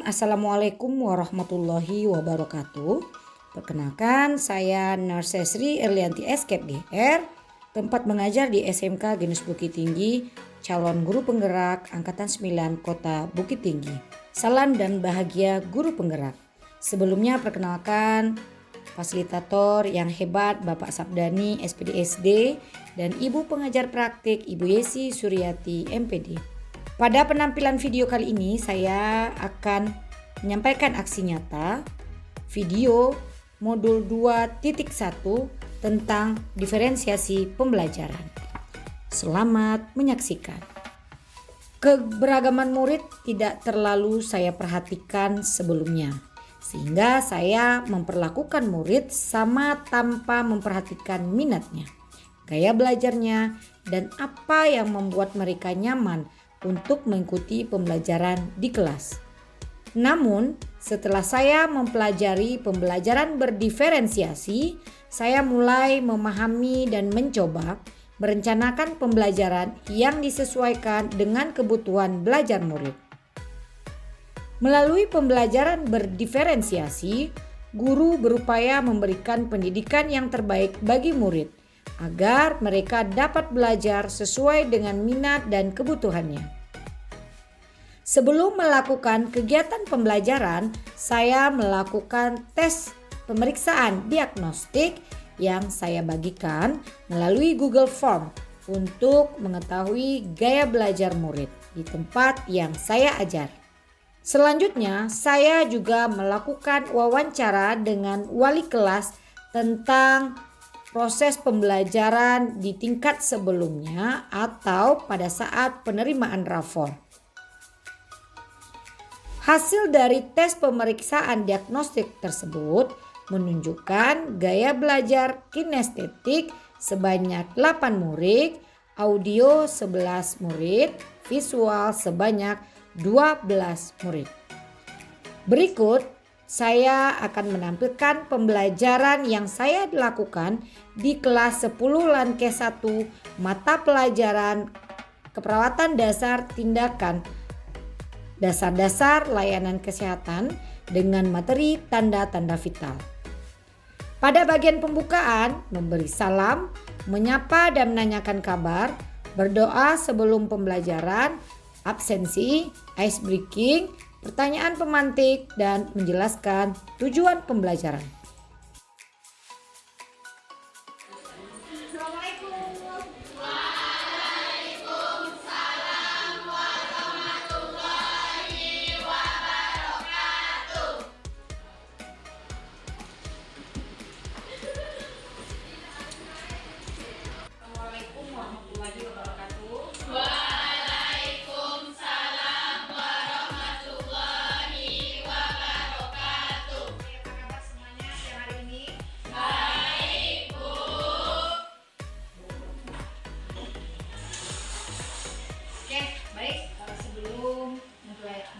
Assalamualaikum warahmatullahi wabarakatuh. Perkenalkan, saya Nurse Sri Erlianti SKEP GR, tempat mengajar di SMK Genus Bukit Tinggi, calon guru penggerak Angkatan 9 Kota Bukit Tinggi. Salam dan bahagia guru penggerak. Sebelumnya perkenalkan fasilitator yang hebat Bapak Sabdani SPDSD dan Ibu pengajar praktik Ibu Yesi Suryati MPD. Pada penampilan video kali ini saya akan menyampaikan aksi nyata video modul 2.1 tentang diferensiasi pembelajaran. Selamat menyaksikan. Keberagaman murid tidak terlalu saya perhatikan sebelumnya, sehingga saya memperlakukan murid sama tanpa memperhatikan minatnya, gaya belajarnya, dan apa yang membuat mereka nyaman untuk mengikuti pembelajaran di kelas. Namun, setelah saya mempelajari pembelajaran berdiferensiasi, saya mulai memahami dan mencoba merencanakan pembelajaran yang disesuaikan dengan kebutuhan belajar murid. Melalui pembelajaran berdiferensiasi, guru berupaya memberikan pendidikan yang terbaik bagi murid agar mereka dapat belajar sesuai dengan minat dan kebutuhannya. Sebelum melakukan kegiatan pembelajaran, saya melakukan tes pemeriksaan diagnostik yang saya bagikan melalui Google Form untuk mengetahui gaya belajar murid di tempat yang saya ajar. Selanjutnya, saya juga melakukan wawancara dengan wali kelas tentang proses pembelajaran di tingkat sebelumnya atau pada saat penerimaan rapor. Hasil dari tes pemeriksaan diagnostik tersebut menunjukkan gaya belajar kinestetik sebanyak 8 murid, audio 11 murid, visual sebanyak 12 murid. Berikut saya akan menampilkan pembelajaran yang saya lakukan di kelas 10 Lankes 1 mata pelajaran keperawatan dasar tindakan dasar-dasar layanan kesehatan dengan materi tanda-tanda vital. Pada bagian pembukaan, memberi salam, menyapa dan menanyakan kabar, berdoa sebelum pembelajaran, absensi, ice breaking, pertanyaan pemantik, dan menjelaskan tujuan pembelajaran.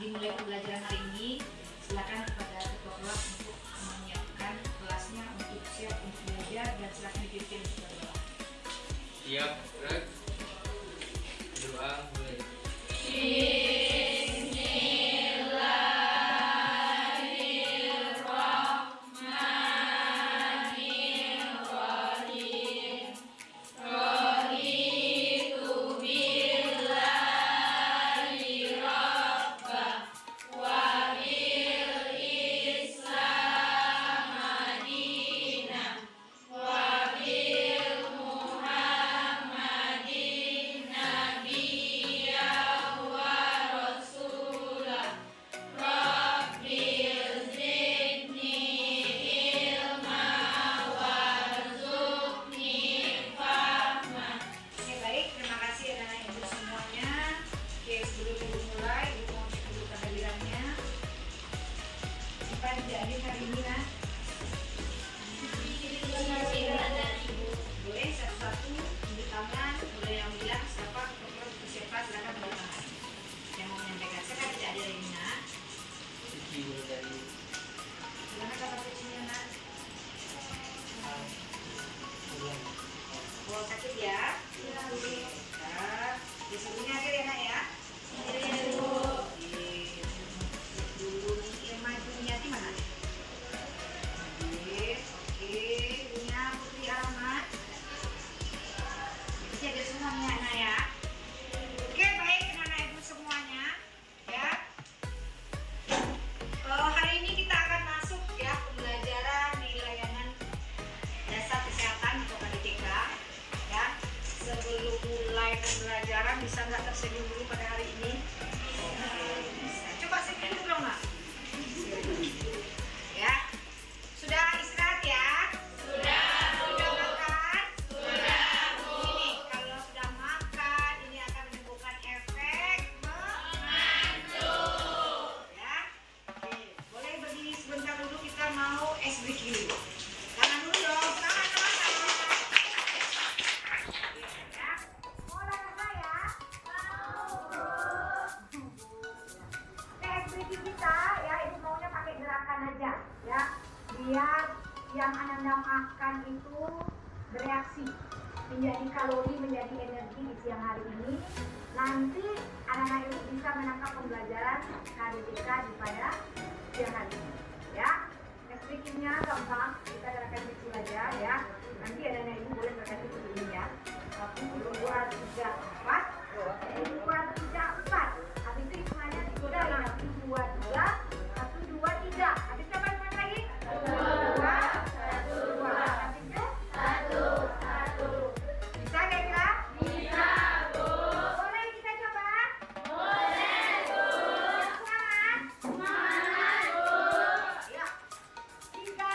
Dimulai pembelajaran hari ini, silakan kepada ketua kelas untuk menyiapkan kelasnya untuk siap untuk belajar dan silakan dipimpin untuk berdoa. Siap, gerak. Doa mulai. Tidak hadir hari ini lah. Boleh satu-satu tunjuk tangan, boleh yang bilang siapa siapa silakan tunjuk tangan. Yang mau menyampaikan siapa tidak hadir hari ini nak. Silakan kata kuncinya nak. Oh sakit ya? Besoknya hadir ya nak ya. Dulu pembelajaran. Bisa nggak tersenyum dulu pada hari ini? Bisa. Coba senyum dulu dong, Nak. Ya. Sudah istirahat ya? Sudah. Sudah makan? Sudah. Ini kalau sudah makan ini akan menimbulkan efek mengantuk. Ya. Oke, boleh berdiri sebentar dulu, kita mau ice breaking dulu. Tangan dulu dong, tangan. Ya. Mau olahraga ya? Ice breaking kita ya, ibu maunya pakai gerakan aja ya, biar yang Ananda makan itu bereaksi menjadi kalori, menjadi energi di siang hari ini. Nanti anak-anak itu bisa menangkap pembelajaran KDTK di pada siang hari ini ya. Ice breakingnya gampang, kita gerakan kecil aja ya. Nanti anak-anak ibu boleh berkati seperti ini ya. 1, 2, 3, 4. 1, 2, 3, 4. Habis itu hitungannya sudah 1, 2, 3. 1, 2, 3. Habis itu apa hitungan lagi? 1, 2, 1, 2. Habis itu 1, 1. Bisa kira-kira? Bisa, Bu. Boleh kita coba? Boleh, Bu. Semangat? Semangat, Bu. Ya. 3,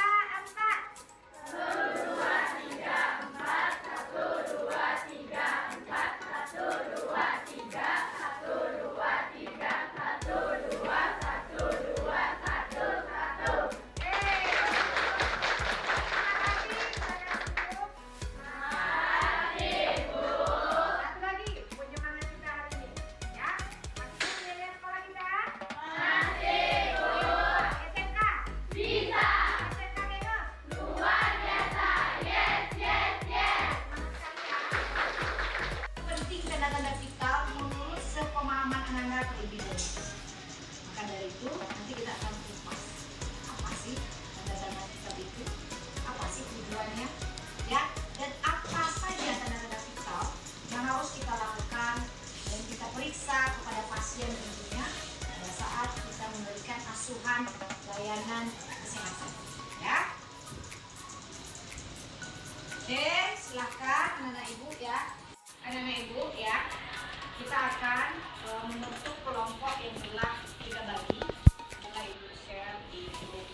4. 1, 2, 3, 4. 1, 2, 3, 4. 1, 2, 3. 1, 2, 3. 1, 2, 1, 2, 1, 1. Satu lagi, penyemangat kita hari ini. Ya, masih nilai sekolah kita? Masih, Bu. SMK? Bisa. SMK Genus? Luar biasa. Yes, yes, yes. Semangat sekali ya. Penting tanda-tanda vital menurut sepemahaman Ananda terlebih dahulu. Maka dari itu nanti kita akan kupas apa sih tanda-tanda vital itu, apa sih tujuannya, ya, dan apa saja tanda-tanda vital yang harus kita lakukan dan kita periksa kepada pasien tentunya pada saat kita memberikan asuhan layanan kesehatan. Ya. Oke, silakan anak-anak ibu ya. Anak-anak ibu ya, kita akan membentuk kelompok yang telah kita bagi. Setelah ibu share di grup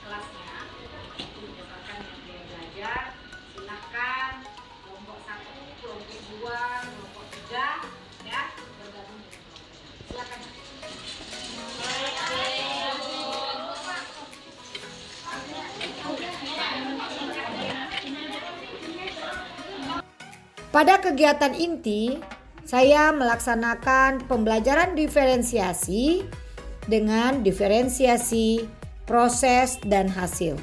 kelasnya, itu berdasarkan yang dia belajar. Silakan kelompok 1, kelompok 2, kelompok 3 ya, bergabung dengan kelompok. Silakan. Pada kegiatan inti, saya melaksanakan pembelajaran diferensiasi dengan diferensiasi proses dan hasil,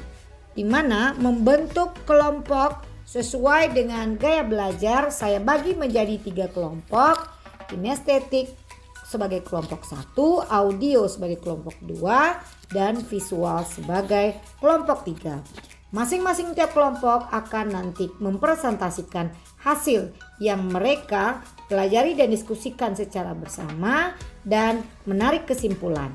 di mana membentuk kelompok sesuai dengan gaya belajar. Saya bagi menjadi 3 kelompok, kinestetik sebagai kelompok 1, audio sebagai kelompok 2, dan visual sebagai kelompok 3. Masing-masing tiap kelompok akan nanti mempresentasikan hasil yang mereka pelajari dan diskusikan secara bersama dan menarik kesimpulan.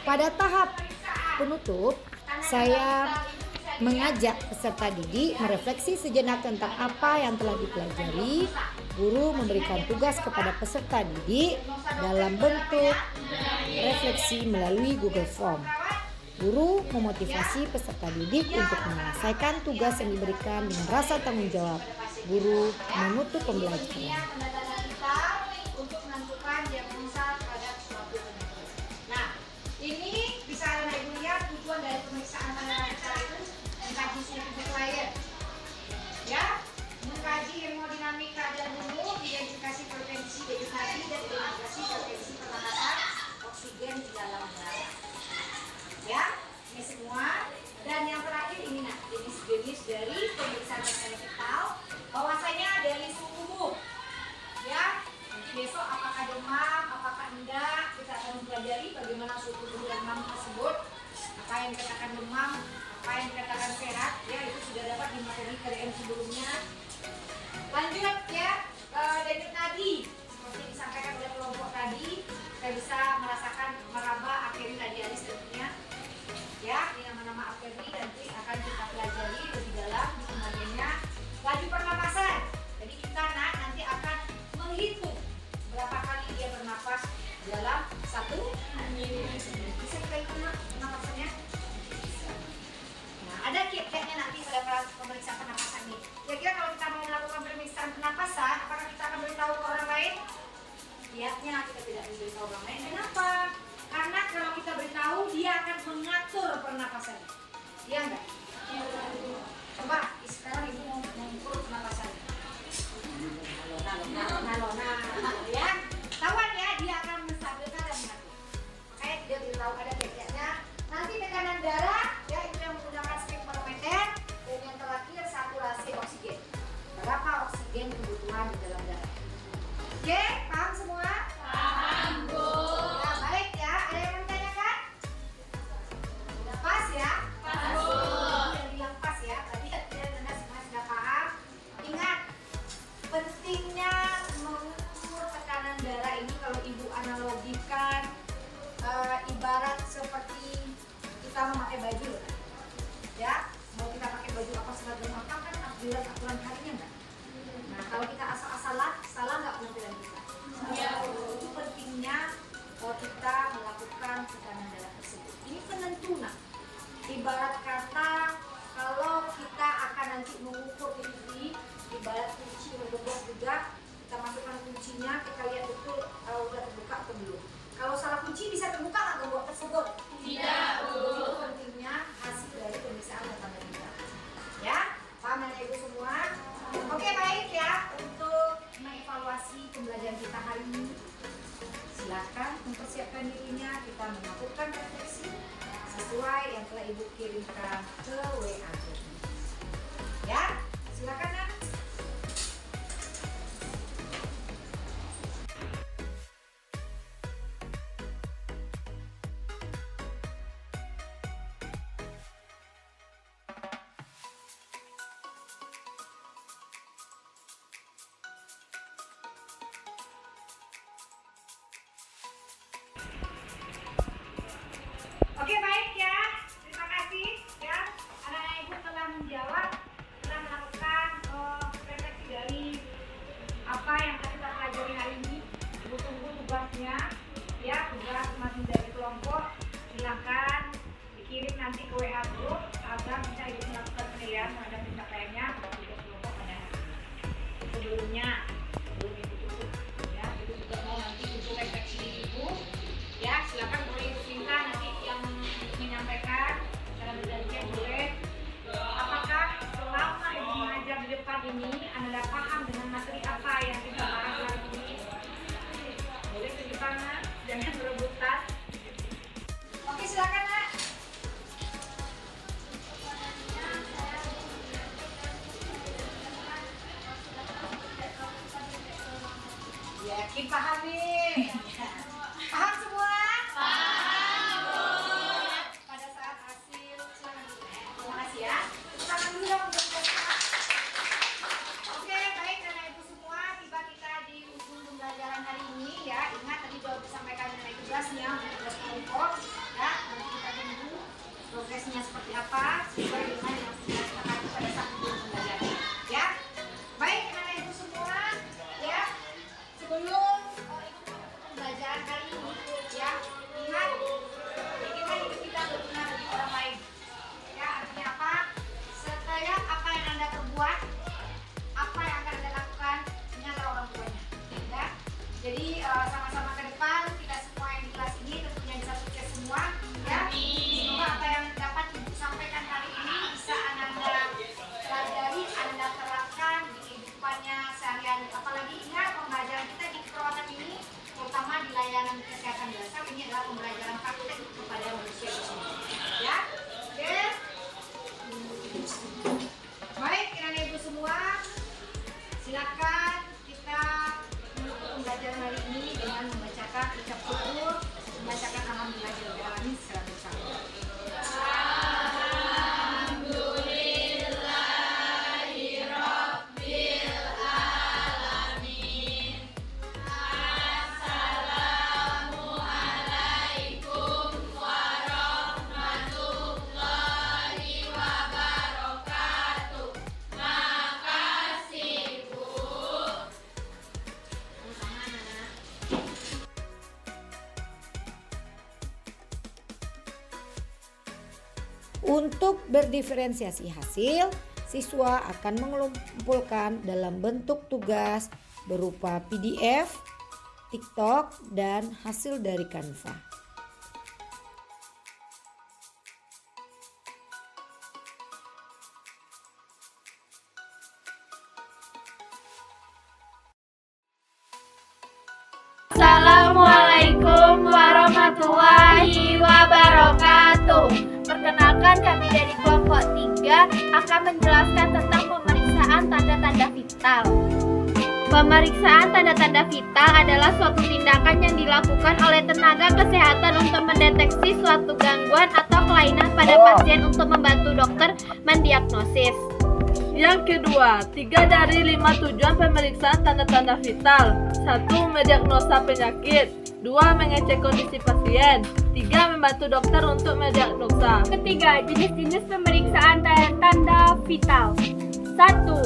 Pada tahap penutup, saya mengajak peserta didik merefleksi sejenak tentang apa yang telah dipelajari. Guru memberikan tugas kepada peserta didik dalam bentuk refleksi melalui Google Form. Guru memotivasi peserta didik untuk menyelesaikan tugas yang diberikan dengan rasa tanggung jawab. Guru menutup pembelajaran. Untuk menentukan diagnosa terhadap suatu penyakit. Nah, ini bisa Anda Ibu lihat tujuan dari pemeriksaan pandangan itu mengkaji suhu tubuh klien, ya, mengkaji hemodinamik keadaan tubuh, identifikasi potensi dehidrasi dan identifikasi potensi pernapasan oksigen di dalam darah, ya, ini semua. Dan yang terakhir ini nah jenis-jenis dari pemeriksaan vital, bahwasanya dari suhu tubuh, ya. Nanti besok apakah demam, apakah enggak, kita akan mempelajari bagaimana suhu tubuh demam tersebut, apa yang dikatakan demam, apa yang dikatakan sehat, ya itu sudah dapat di materi KDM sebelumnya. Lanjut ya, denyut nadi seperti disampaikan oleh kelompok tadi, kita bisa merasakan meraba arteri radialis tentunya, ya, ini nama-nama arteri nanti akan kita pelajari lebih dalam di pembagiannya. Laju pernapasan, jadi kita nanti akan menghitung berapa kali dia bernapas dalam 1 menit. Bisa kita hitung pernapasannya? Nah, ada kiat-kiatnya nanti pada pemeriksaan pernapasan ini. Kira-kira kalau kita mau melakukan pemeriksaan pernapasan, apakah kita akan beritahu ke orang lain? Kiatnya kita tidak memberitahu orang lain. Kenapa? Karena kalau kita beritahu, dia akan mengatur pernapasannya. Iya enggak? Coba sekarang ibu mau mengukur pernapasannya. Nah, ya, tahuan ya, dia akan menstabilkan dan mengatur. Makanya dia beritahu ada kiat-kiatnya. Nanti tekanan darah, ya itu yang menggunakan spektrometer. Dan yang terakhir saturasi oksigen. Berapa oksigen kebutuhan di dalam darah? Oke, paham semua? Paham, Bu. Ya, baik ya. Ada yang mau ditanyakan? Sudah pas ya? Pas, Bu. Yang bilang pas ya. Tadi Anda semua sudah paham. Ingat, pentingnya mengukur tekanan darah ini kalau Ibu analogikan ibarat seperti kita memakai baju, ya. Mau kita pakai baju apa seragam apa kan aturan harinya enggak? Nah, kalau kita asal-asalan, salah nggak penampilan kita? Ya, itu pentingnya kita melakukan tekanan darah tersebut. Ini penentu nah. Ibarat kata kalau kita akan nanti mengukur ini, ibarat kunci bergerak juga, kita masukkan kuncinya, kita lihat betul udah terbuka atau belum. Kalau salah kunci bisa terbuka nggak gembok tersebut? Tidak. Itu pentingnya hasil dari pemeriksaan data kita. Ya, paham ya Ibu semua? Oke, baik ya, untuk mengevaluasi pembelajaran kita hari ini, silakan mempersiapkan dirinya, kita melakukan refleksi sesuai yang telah Ibu kirimkan ke WA. Ya, silakan Nak. Oke, baik ya, terima kasih ya, anak-anak Ibu telah menjawab, telah melakukan aksinya seperti apa sesuai dengan yang sudah dilakukan pada saat pembelajaran. Ya, baik anak ibu semua, ya sebelum ikut pembelajaran kali ini, ya ingat bikinkan hidup kita berguna bagi orang lain. Ya, artinya apa? Setiap apa yang Anda perbuat, apa yang akan Anda lakukan, ingatlah orang tuanya. Ya, jadi sama-sama ke depan kita semua yang di kelas ini tentunya bisa sukses semua. Ya, semoga apa yang dapat Ibu sampaikan hari ini bisa Anda pelajari, Anda terapkan di kehidupannya sehari-hari. Apalagi ingat pembelajaran kita di keperawatan ini, terutama di layanan kesehatan dasar, ini adalah pembelajaran praktek kepada manusia itu sendiri. Ya, oke. Baik, anak ibu semua, silakan kita menutup pembelajaran hari ini dengan membacakan ucap syukur, membacakan alhamdulillahirabbil alamin secara bersama. Untuk berdiferensiasi hasil, siswa akan mengumpulkan dalam bentuk tugas berupa PDF, TikTok, dan hasil dari Canva. Assalamualaikum warahmatullahi wabarakatuh. Perkenalkan, kami dari kelompok 3 akan menjelaskan tentang pemeriksaan tanda-tanda vital. Pemeriksaan tanda-tanda vital adalah suatu tindakan yang dilakukan oleh tenaga kesehatan untuk mendeteksi suatu gangguan atau kelainan pada pasien untuk membantu dokter mendiagnosis. Yang kedua, 3 dari 5 tujuan pemeriksaan tanda-tanda vital. 1. Mendiagnosa penyakit. 2. Mengecek kondisi pasien. 3. Membantu dokter untuk mendiagnosa. Ketiga, jenis-jenis pemeriksaan tanda-tanda vital. 1.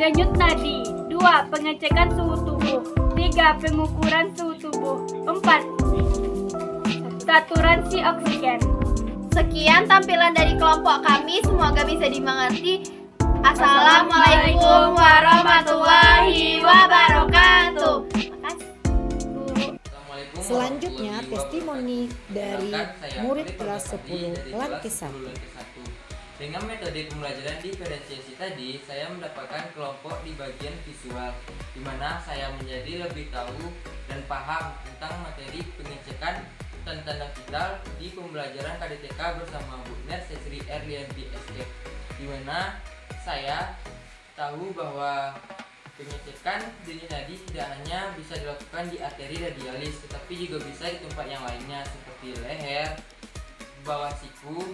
Denyut nadi. 2. Pengecekan suhu tubuh. 3. Pengukuran suhu tubuh. 4. Saturansi oksigen. Sekian tampilan dari kelompok kami, semoga bisa dimengerti. Assalamualaikum warahmatullahi wabarakatuh. Assalamualaikum Selanjutnya, warahmatullahi testimoni wabarakatuh. dari Perkenalkan, saya murid Fadil kelas Farhadi 10 dari Lantai kelas 1. 10 Lantai 1. Dengan metode pembelajaran diferensiasi tadi, saya mendapatkan kelompok di bagian visual, di mana saya menjadi lebih tahu dan paham tentang materi pengecekan tanda-tanda vital di pembelajaran KDTK bersama Bu Nurse Sri Erlianti SKEP, di mana saya tahu bahwa pengecekan denyut nadi tidak hanya bisa dilakukan di arteri radialis, tetapi juga bisa di tempat yang lainnya seperti leher, bawah siku,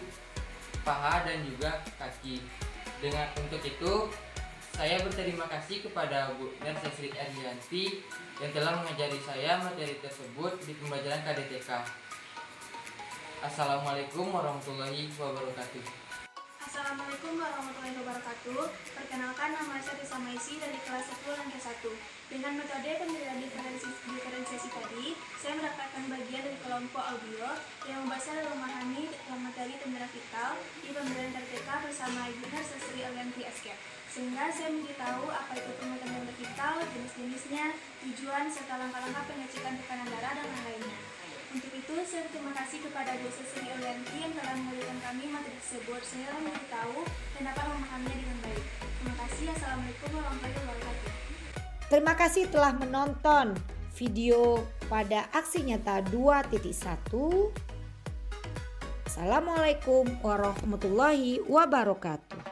paha, dan juga kaki. Untuk itu, saya berterima kasih kepada Bu Nurse Sri Erlianti yang telah mengajari saya materi tersebut di pembelajaran KDTK. Assalamualaikum warahmatullahi wabarakatuh. Assalamualaikum warahmatullahi wabarakatuh. Perkenalkan, nama saya Tisa Maisi dari kelas 10 Lantai 1. Dengan metode pembelajaran diferensiasi tadi, saya mendapatkan bagian dari kelompok audio yang membahas dan memahami materi tanda vital di pembelajaran KDTK bersama Ibu Nurse Sri Erlianti SKEP. Sehingga saya menjadi tahu apa itu pemeriksaan tanda vital, jenis-jenisnya, tujuan, serta langkah-langkah pengecekan tekanan darah dan lain-lainnya. Untuk itu, saya berterima kasih kepada Bu Sri Erlianti yang telah memberikan kami materi tersebut sehingga kami tahu dan dapat memahaminya dengan baik. Terima kasih. Assalamualaikum warahmatullahi wabarakatuh. Terima kasih telah menonton video pada aksi nyata 2.1. Assalamualaikum warahmatullahi wabarakatuh.